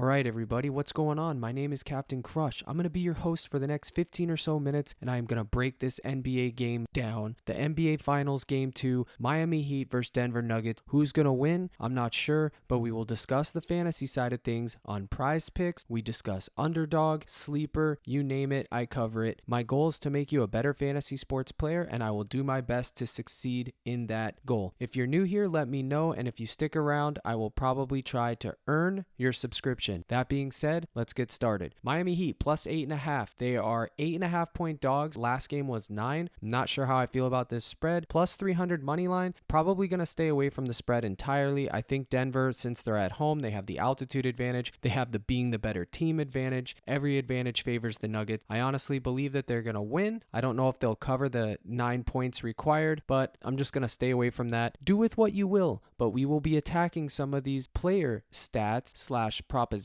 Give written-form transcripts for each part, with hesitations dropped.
All right, everybody, what's going on? My name is Captain Crush. I'm going to be your host for the next 15 or so minutes, and I am going to break this NBA game down. The NBA Finals Game 2, Miami Heat versus Denver Nuggets. Who's going to win? I'm not sure, but we will discuss the fantasy side of things on PrizePicks. We discuss underdog, sleeper, you name it, I cover it. My goal is to make you a better fantasy sports player, and I will do my best to succeed in that goal. If you're new here, let me know, and if you stick around, I will probably try to earn your subscription. That being said, let's get started. Miami Heat plus 8.5. They are 8.5 point dogs. Last game was 9. I'm not sure how I feel about this spread. Plus 300 money line. Probably going to stay away from the spread entirely. I think Denver, since they're at home, they have the altitude advantage. They have the being the better team advantage. Every advantage favors the Nuggets. I honestly believe that they're going to win. I don't know if they'll cover the 9 points required, but I'm just going to stay away from that. Do with what you will, but we will be attacking some of these player stats / propositions,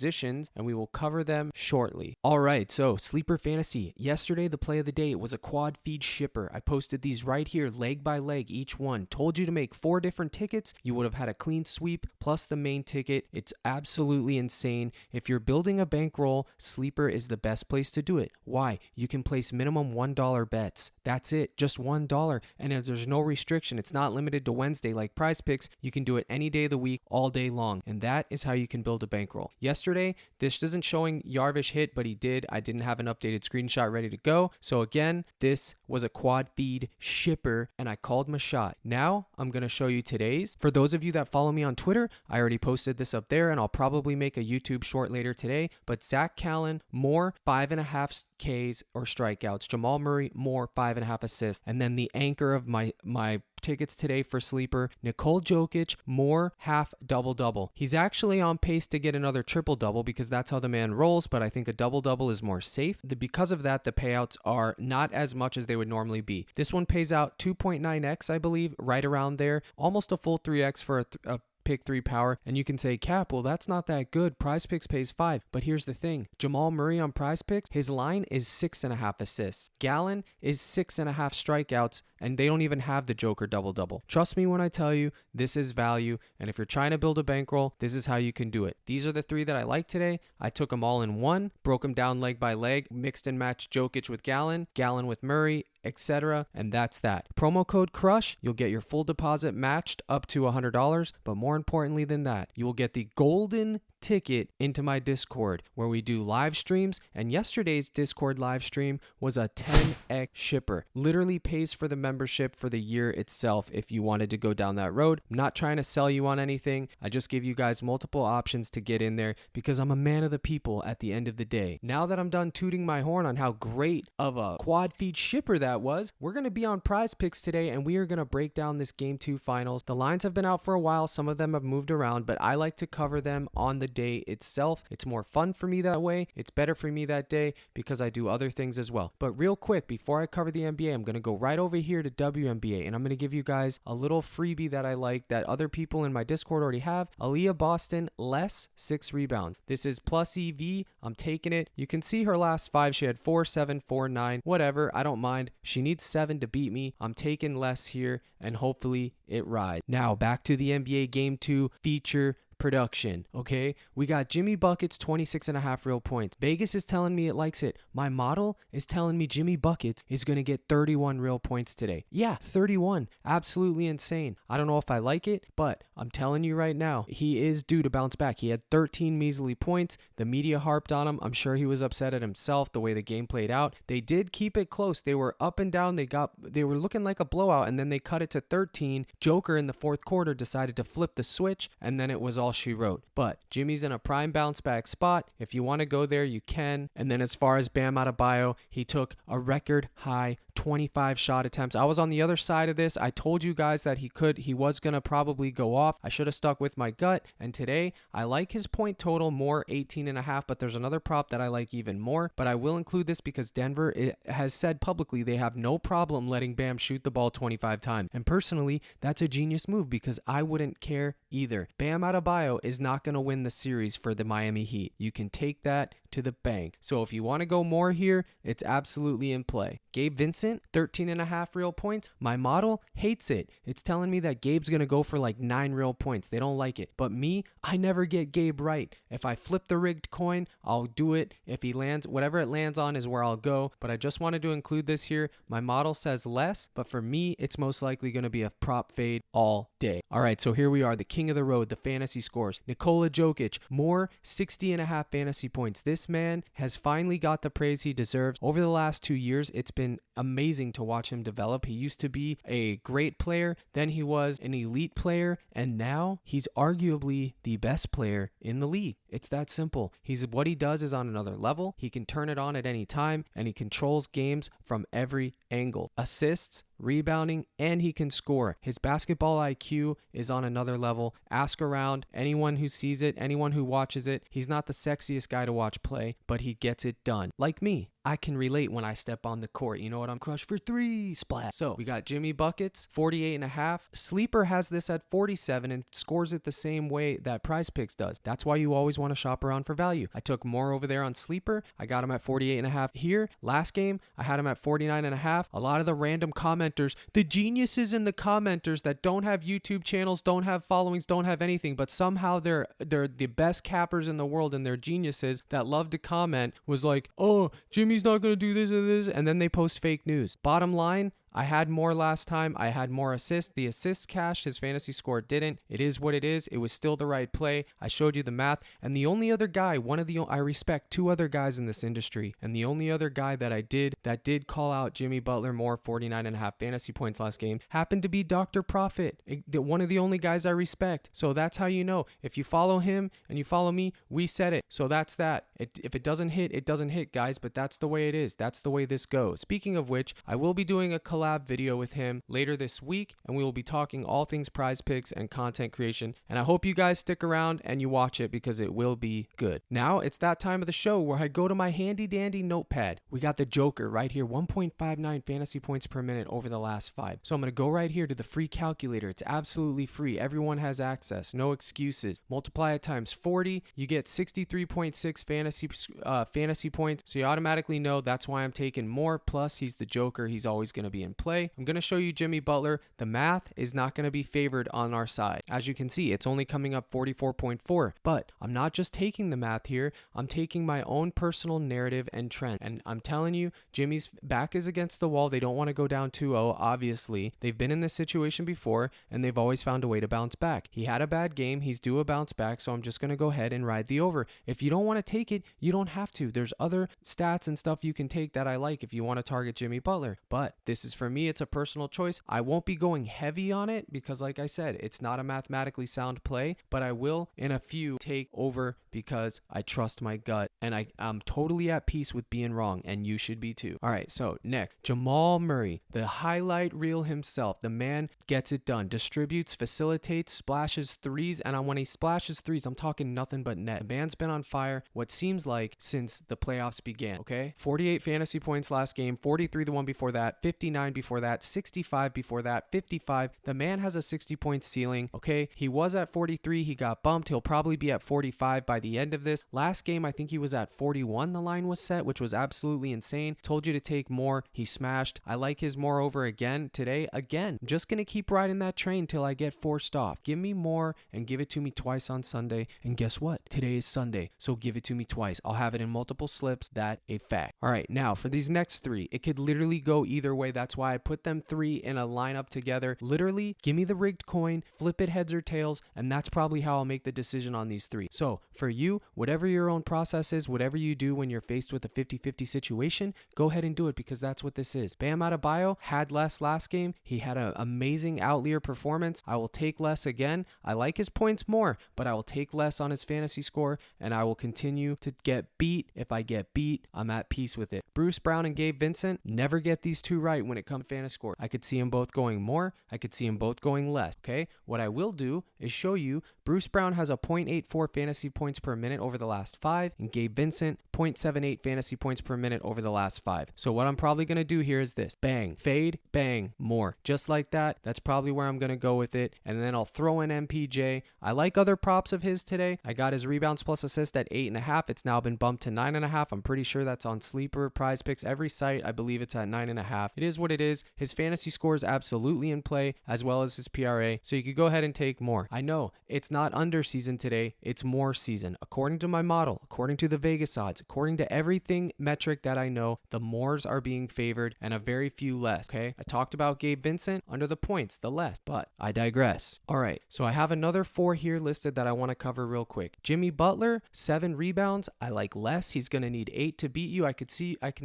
and we will cover them shortly. All right, so sleeper fantasy. Yesterday, the play of the day, it was a quad feed shipper. I posted these right here, leg by leg, each one. Told you to make 4 different tickets. You would have had a clean sweep plus the main ticket. It's absolutely insane. If you're building a bankroll, sleeper is the best place to do it. Why? You can place minimum $1 bets. That's it, just $1. And there's no restriction. It's not limited to Wednesday like PrizePicks. You can do it any day of the week, all day long. And that is how you can build a bankroll. Yesterday, this isn't showing Yarvish hit, but he did. I didn't have an updated screenshot ready to go. So again, this was a quad feed shipper, and I called my shot. Now, I'm going to show you today's. For those of you that follow me on Twitter, I already posted this up there, and I'll probably make a YouTube short later today. But Zach Callen, more 5.5 Ks or strikeouts. Jamal Murray, more 5.5 assists. And then the anchor of my tickets today for sleeper, Nikola Jokic, more half double-double. He's actually on pace to get another triple-double because that's how the man rolls, but I think a double-double is more safe. Because of that, the payouts are not as much as they would normally be. This one pays out 2.9x, I believe, right around there, almost a full 3x for a pick 3 power. And you can say, Cap, well, that's not that good. PrizePicks pays 5. But here's the thing. Jamal Murray on PrizePicks, his line is 6.5 assists. Gallen is 6.5 strikeouts, and they don't even have the Joker double-double. Trust me when I tell you, this is value. And if you're trying to build a bankroll, this is how you can do it. These are the 3 that I like today. I took them all in one, broke them down leg by leg, mixed and matched Jokic with Gallen, Gallen with Murray, etc. And that's that. Promo code CRUSH, you'll get your full deposit matched up to $100, but more importantly than that, you will get the golden ticket into my Discord where we do live streams, and yesterday's Discord live stream was a 10x shipper. Literally pays for the membership for the year itself if you wanted to go down that road. I'm not trying to sell you on anything. I just give you guys multiple options to get in there because I'm a man of the people at the end of the day. Now that I'm done tooting my horn on how great of a quad feed shipper that was, we're going to be on PrizePicks today, and we are going to break down this Game 2 finals. The lines have been out for a while. Some of them have moved around, but I like to cover them on the day itself. It's more fun for me that way. It's better for me that day because I do other things as well. But real quick, before I cover the NBA, I'm going to go right over here to WNBA, and I'm going to give you guys a little freebie that I like that other people in my Discord already have. Aaliyah Boston, less 6 rebounds. This is plus EV. I'm taking it. You can see her last 5. She had 4, 7, 4, 9, whatever. I don't mind. She needs 7 to beat me. I'm taking less here, and hopefully it rides. Now, back to the NBA Game 2 feature production. Okay, we got Jimmy Buckets 26.5 real points. Vegas is telling me it likes it. My model is telling me Jimmy Buckets is going to get 31 real points today. Yeah, 31. Absolutely insane. I don't know if I like it, but I'm telling you right now, he is due to bounce back. He had 13 measly points. The media harped on him. I'm sure he was upset at himself the way the game played out. They did keep it close. They were up and down. They were looking like a blowout, and then they cut it to 13. Joker in the fourth quarter decided to flip the switch, and then it was all she wrote. But Jimmy's in a prime bounce back spot. If you want to go there, you can. And then as far as Bam Adebayo, he took a record high 25 shot attempts. I was on the other side of this. I told you guys that he was going to probably go off. I should have stuck with my gut. And today, I like his point total more, 18.5, but there's another prop that I like even more. But I will include this because Denver has said publicly they have no problem letting Bam shoot the ball 25 times. And personally, that's a genius move because I wouldn't care either. Bam Adebayo is not going to win the series for the Miami Heat. You can take that to the bank. So if you want to go more here, it's absolutely in play. Gabe Vincent, 13.5 real points. My model hates it. It's telling me that Gabe's going to go for like 9 real points. They don't like it. But me, I never get Gabe right. If I flip the rigged coin, I'll do it. If he lands, whatever it lands on is where I'll go. But I just wanted to include this here. My model says less, but for me, it's most likely going to be a prop fade all day. All right, so here we are, the king of the road, the fantasy scores. Nikola Jokic, more 60.5 fantasy points. This man has finally got the praise he deserves. Over the last 2 years, it's been amazing to watch him develop. He used to be a great player, then he was an elite player, and now he's arguably the best player in the league. It's that simple. What he does is on another level. He can turn it on at any time, and he controls games from every angle. Assists, rebounding, and he can score. His basketball IQ is on another level. Ask around anyone who sees it, anyone who watches it. He's not the sexiest guy to watch play, but he gets it done. Like me, I can relate when I step on the court. You know what? I'm crushed for 3, splash. So we got Jimmy Buckets, 48.5. Sleeper has this at 47 and scores it the same way that PrizePicks does. That's why you always want to shop around for value. I took more over there on Sleeper. I got him at 48.5 here. Last game, I had him at 49.5. A lot of the random commenters, the geniuses in the commenters that don't have YouTube channels, don't have followings, don't have anything, but somehow they're the best cappers in the world and they're geniuses that love to comment, was like, oh, Jimmy's not going to do this and this, and then they post fake news. Bottom line, I had more last time. I had more assists. The assists cashed. His fantasy score didn't. It is what it is. It was still the right play. I showed you the math. And the only other guy, I respect 2 other guys in this industry. And the only other guy that did call out Jimmy Butler more 49.5 fantasy points last game happened to be Dr. Profit. One of the only guys I respect. So that's how you know. If you follow him and you follow me, we said it. So that's that. If it doesn't hit, it doesn't hit, guys. But that's the way it is. That's the way this goes. Speaking of which, I will be doing a collab video with him later this week, and we will be talking all things PrizePicks and content creation, and I hope you guys stick around and you watch it because it will be good. Now it's that time of the show where I go to my handy dandy notepad. We got the Joker right here, 1.59 fantasy points per minute over the last 5. So I'm going to go right here to the free calculator. It's absolutely free. Everyone has access. No excuses. Multiply it times 40. You get 63.6 fantasy points. So you automatically know that's why I'm taking more. Plus, he's the Joker. He's always going to be in play. I'm going to show you Jimmy Butler. The math is not going to be favored on our side. As you can see, it's only coming up 44.4. But I'm not just taking the math here. I'm taking my own personal narrative and trend. And I'm telling you, Jimmy's back is against the wall. They don't want to go down 2-0, obviously. They've been in this situation before, and they've always found a way to bounce back. He had a bad game. He's due a bounce back, so I'm just going to go ahead and ride the over. If you don't want to take it, you don't have to. There's other stats and stuff you can take that I like if you want to target Jimmy Butler. But this is, for me, it's a personal choice. I won't be going heavy on it because, like I said, it's not a mathematically sound play, but I will in a few take over because I trust my gut, and I'm totally at peace with being wrong, and you should be too. All right, so next, Jamal Murray, the highlight reel himself. The man gets it done, distributes, facilitates, splashes threes, and when he splashes threes, I'm talking nothing but net. The man's been on fire, what seems like since the playoffs began, okay? 48 fantasy points last game, 43 the one before that, 59 before that, 65 before that, 55. The man has a 60-point ceiling, okay? He was at 43, he got bumped. He'll probably be at 45 by the end of this. Last game, I think he was at 41, the line was set, which was absolutely insane. Told you to take more. He smashed. I like his moreover again today. Again, I'm just going to keep riding that train till I get forced off. Give me more and give it to me twice on Sunday. And guess what? Today is Sunday, so give it to me twice. I'll have it in multiple slips. That a fact. All right, now for these next 3, it could literally go either way. That's why I put them 3 in a lineup together. Literally, give me the rigged coin, flip it heads or tails, and that's probably how I'll make the decision on these 3. So for you, whatever your own process is, whatever you do when you're faced with a 50-50 situation, go ahead and do it because that's what this is. Bam Adebayo had less last game. He had an amazing outlier performance. I will take less again. I like his points more, but I will take less on his fantasy score, and I will continue to get beat. If I get beat, I'm at peace with it. Bruce Brown and Gabe Vincent, never get these 2 right when it it comes to fantasy score. I could see them both going more. I could see them both going less. Okay. What I will do is show you Bruce Brown has a 0.84 fantasy points per minute over the last 5, and Gabe Vincent 0.78 fantasy points per minute over the last 5. So what I'm probably going to do here is this: bang, fade, bang, more. Just like that. That's probably where I'm going to go with it. And then I'll throw in MPJ. I like other props of his today. I got his rebounds plus assist at 8.5. It's now been bumped to 9.5. I'm pretty sure that's on Sleeper, PrizePicks, every site. I believe it's at 9.5. It is what it is. His fantasy score is absolutely in play, as well as his PRA. So you could go ahead and take more. I know it's not under season today. It's more season. According to my model, according to the Vegas odds, according to everything metric that I know, the mores are being favored and a very few less. Okay. I talked about Gabe Vincent under the points, the less, but I digress. All right. So I have another 4 here listed that I want to cover real quick. Jimmy Butler, 7 rebounds. I like less. He's going to need 8 to beat you. I can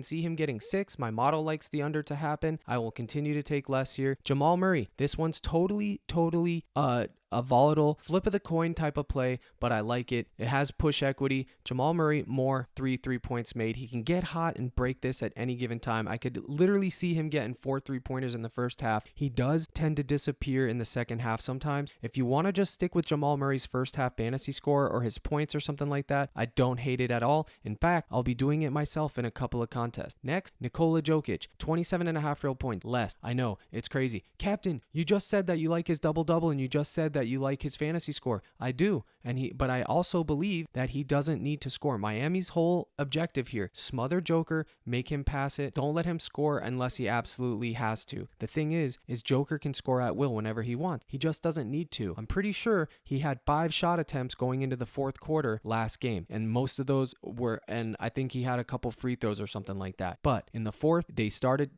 see him getting 6. My model likes the under to happen. I will continue to take less here. Jamal Murray. This one's totally a volatile flip of the coin type of play, but I like it. It has push equity. Jamal Murray, more 3 points made. He can get hot and break this at any given time. I could literally see him getting 4 3-pointers in the first half. He does tend to disappear in the second half sometimes. If you want to just stick with Jamal Murray's first half fantasy score or his points or something like that, I don't hate it at all. In fact, I'll be doing it myself in a couple of contests. Next, Nikola Jokic, 27.5 real points. Less. I know, it's crazy. Captain, you just said that you like his double-double and you just said that you like his fantasy score. I do. But I also believe that he doesn't need to score. Miami's whole objective here: smother Joker, make him pass it. Don't let him score unless he absolutely has to. The thing is Joker can score at will whenever he wants. He just doesn't need to. I'm pretty sure he had 5 shot attempts going into the fourth quarter last game, and most of those were, and I think he had a couple free throws or something like that. But in the fourth,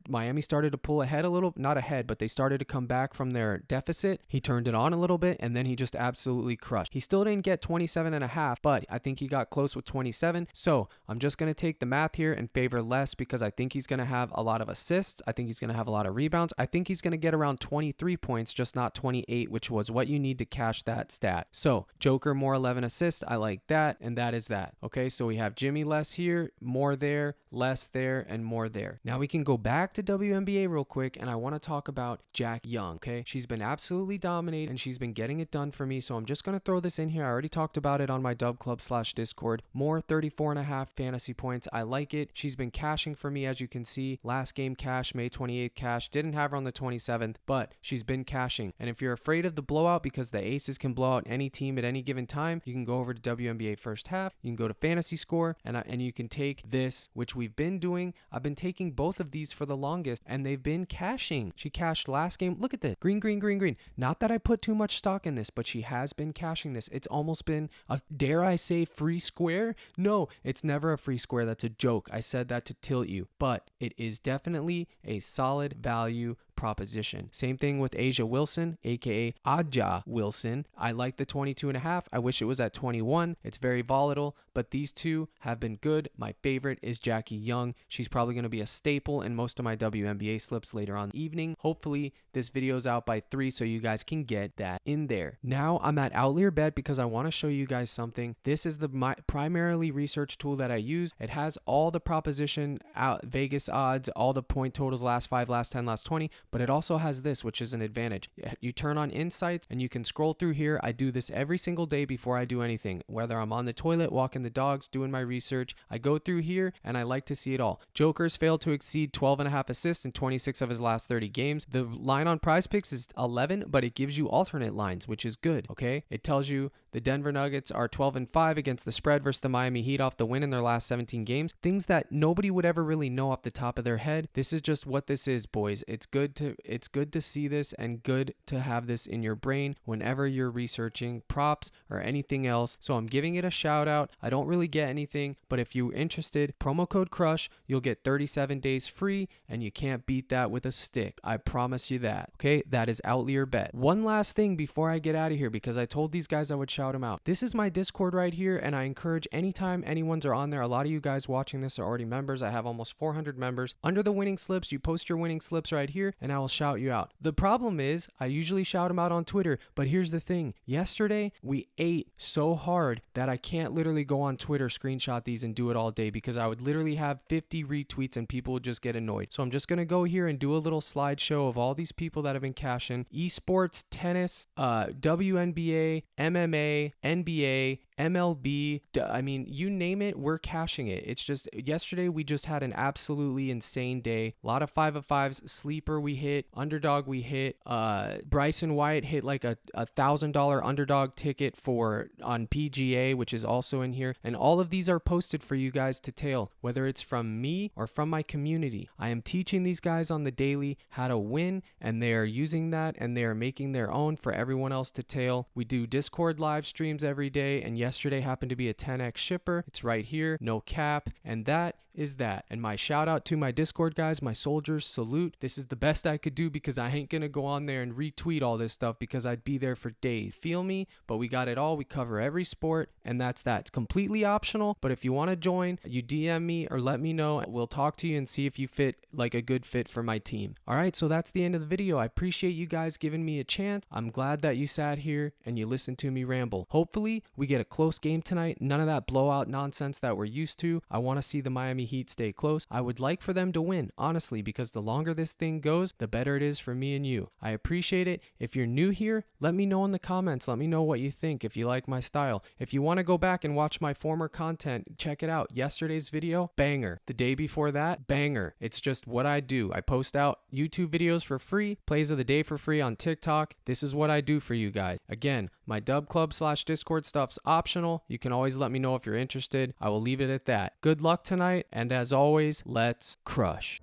Miami started to pull ahead a little, not ahead, but they started to come back from their deficit. He turned it on a little bit, and then he just absolutely crushed. He still didn't get 27.5, but I think he got close with 27. So I'm just going to take the math here and favor less, because I think he's going to have a lot of assists. I think he's going to have a lot of rebounds. I think he's going to get around 23 points, just not 28, which was what you need to cash that stat. So Joker, more 11 assists. I like that. And that is that. Okay. So we have Jimmy less here, more there, less there, and more there. Now we can go back to WNBA real quick, and I want to talk about Jack Young. Okay. She's been absolutely dominating and she's been getting it done for me. So I'm just going to throw this in here. I already talked about it on my Dub Club /Discord. More 34.5 fantasy points. I like it. She's been cashing for me, as you can see. Last game cash, May 28th cash. Didn't have her on the 27th, but she's been cashing. And if you're afraid of the blowout, because the aces can blow out any team at any given time, you can go over to WNBA first half. You can go to fantasy score, and you can take this, which we've been doing. I've been taking both of these for the longest, and they've been cashing. She cashed last game. Look at this. Green, green, green, green. Not that I put too much stock in this, but she has been cashing this. It's almost been a, dare I say, free square? No, it's never a free square. That's a joke. I said that to tilt you, but it is definitely a solid value proposition. Same thing with Asia Wilson, aka Aja Wilson. I like the 22.5. I wish it was at 21. It's very volatile, but these two have been good. My favorite is Jackie Young. She's probably going to be a staple in most of my WNBA slips later on in the evening. Hopefully this video's out by 3 so you guys can get that in there. Now I'm at Outlier Bet because I want to show you guys something. This is my primarily research tool that I use. It has all the proposition Vegas odds, all the point totals, last 5, last 10, last 20, but it also has this, which is an advantage. You turn on insights and you can scroll through here. I do this every single day before I do anything, whether I'm on the toilet, walking the dogs, doing my research. I go through here and I like to see it all. Joker's failed to exceed 12.5 assists in 26 of his last 30 games. The line on PrizePicks is 11, but it gives you alternate lines, which is good. Okay. It tells you the Denver Nuggets are 12-5 against the spread versus the Miami Heat off the win in their last 17 games. Things that nobody would ever really know off the top of their head. This is just what this is, boys. It's good to see this and good to have this in your brain whenever you're researching props or anything else. So I'm giving it a shout out. I don't really get anything, but if you're interested, promo code CRUSH, you'll get 37 days free, and you can't beat that with a stick. I promise you that. Okay, that is Outlier Bet. One last thing before I get out of here, because I told these guys I would shout them out. This is my Discord right here, and I encourage anytime anyone's are on there. A lot of you guys watching this are already members. I have almost 400 members. Under the winning slips, you post your winning slips right here, and and I will shout you out. The problem is I usually shout them out on Twitter, but here's the thing. Yesterday, we ate so hard that I can't literally go on Twitter, screenshot these and do it all day because I would literally have 50 retweets and people would just get annoyed. So I'm just going to go here and do a little slideshow of all these people that have been cashing. Esports, tennis, WNBA, MMA, NBA, MLB, I mean, you name it, we're cashing it. It's just, yesterday we just had an absolutely insane day. A lot of 5 of 5s, sleeper we hit, underdog we hit, Bryson Wyatt hit like a $1,000 underdog ticket on PGA, which is also in here. And all of these are posted for you guys to tail, whether it's from me or from my community. I am teaching these guys on the daily how to win, and they are using that and they are making their own for everyone else to tail. We do Discord live streams every day, and yesterday happened to be a 10x shipper. It's right here, no cap, and that is that. And my shout out to my Discord guys, my soldiers, salute. This is the best I could do because I ain't gonna go on there and retweet all this stuff because I'd be there for days. Feel me? But we got it all. We cover every sport, and that's that. It's completely optional, but if you want to join, you DM me or let me know. We'll talk to you and see if you fit like a good fit for my team. All right, so that's the end of the video. I appreciate you guys giving me a chance. I'm glad that you sat here and you listened to me ramble. Hopefully, we get a close game tonight. None of that blowout nonsense that we're used to. I want to see the Miami Heat stay close. I would like for them to win, honestly, because the longer this thing goes, the better it is for me and you. I appreciate it. If you're new here, let me know in the comments. Let me know what you think, if you like my style. If you want to go back and watch my former content, check it out. Yesterday's video, banger. The day before that, banger. It's just what I do. I post out YouTube videos for free, plays of the day for free on TikTok. This is what I do for you guys. Again, my Dub Club / Discord stuff's optional. You can always let me know if you're interested. I will leave it at that. Good luck tonight, and as always, let's crush.